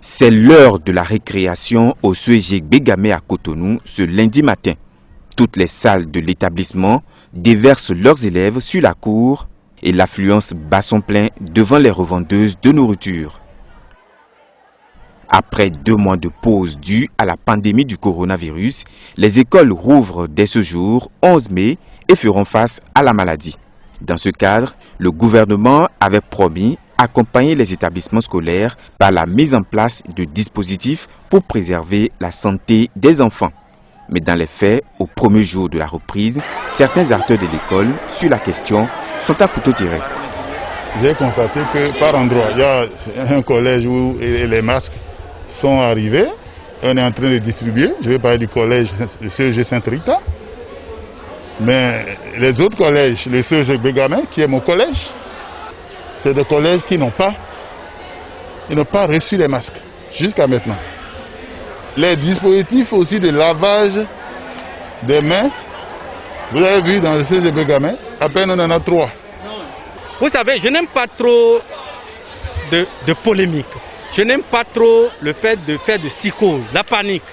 C'est l'heure de la récréation au CEG Bégamé à Cotonou ce lundi matin. Toutes les salles de l'établissement déversent leurs élèves sur la cour et l'affluence bat son plein devant les revendeuses de nourriture. Après 2 mois de pause due à la pandémie du coronavirus, les écoles rouvrent dès ce jour, 11 mai, et feront face à la maladie. Dans ce cadre, le gouvernement avait promis accompagner les établissements scolaires par la mise en place de dispositifs pour préserver la santé des enfants. Mais dans les faits, au premier jour de la reprise, certains acteurs de l'école, sur la question, sont à couteau tiré. J'ai constaté que par endroit, il y a un collège où les masques sont arrivés. On est en train de distribuer. Je vais parler du collège, le CEG Sainte-Rita. Mais les autres collèges, le CEG Bégamé, qui est mon collège, c'est des collèges qui n'ont pas reçu les masques jusqu'à maintenant. Les dispositifs aussi de lavage des mains, vous avez vu dans le CEG Bégamé, à peine on en a 3. Vous savez, je n'aime pas trop de polémique. Je n'aime pas trop le fait de faire de psychose, la panique.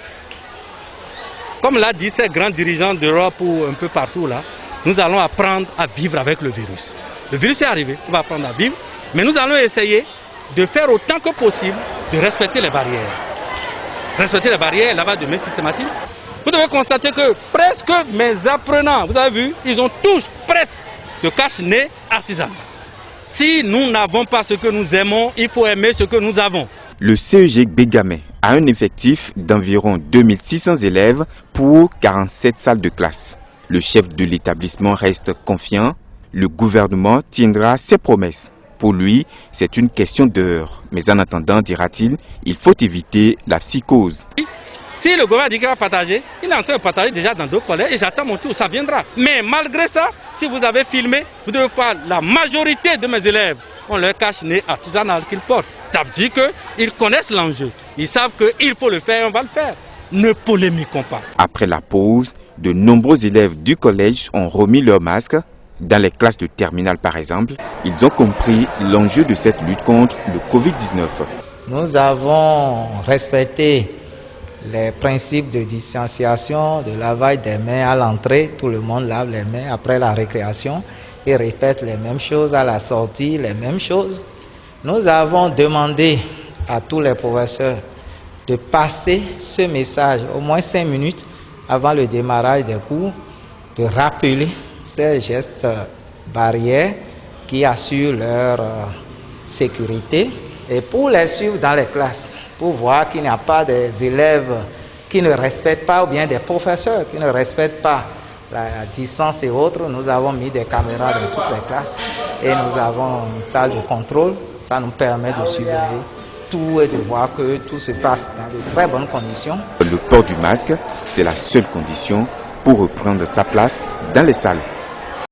Comme l'a dit ces grands dirigeants d'Europe ou un peu partout là, nous allons apprendre à vivre avec le virus. Le virus est arrivé, on va apprendre à vivre, mais nous allons essayer de faire autant que possible de respecter les barrières. Respecter les barrières, lavage de mains systématique. Vous devez constater que presque mes apprenants, vous avez vu, ils ont tous presque de cache-nez artisanal. Si nous n'avons pas ce que nous aimons, il faut aimer ce que nous avons. Le CEG Bégamé a un effectif d'environ 2600 élèves pour 47 salles de classe. Le chef de l'établissement reste confiant. Le gouvernement tiendra ses promesses. Pour lui, c'est une question d'heure. Mais en attendant, dira-t-il, il faut éviter la psychose. Si le gouvernement dit qu'il va partager, il est en train de partager déjà dans d'autres collèges et j'attends mon tour, ça viendra. Mais malgré ça, si vous avez filmé, vous devez voir la majorité de mes élèves ont leur cache-nez artisanal qu'ils portent. Ça veut dire qu'ils connaissent l'enjeu. Ils savent qu'il faut le faire, on va le faire. Ne polémiquons pas. Après la pause, de nombreux élèves du collège ont remis leurs masques. Dans les classes de terminale par exemple, ils ont compris l'enjeu de cette lutte contre le Covid-19. Nous avons respecté les principes de distanciation, de lavage des mains à l'entrée. Tout le monde lave les mains après la récréation et répète les mêmes choses à la sortie, les mêmes choses. Nous avons demandé à tous les professeurs de passer ce message au moins 5 minutes avant le démarrage des cours, de rappeler ces gestes barrières qui assurent leur sécurité et pour les suivre dans les classes, pour voir qu'il n'y a pas des élèves qui ne respectent pas ou bien des professeurs qui ne respectent pas la distance et autres. Nous avons mis des caméras dans toutes les classes et nous avons une salle de contrôle. Ça nous permet de surveiller tout et de voir que tout se passe dans de très bonnes conditions. Le port du masque, c'est la seule condition pour reprendre sa place dans les salles.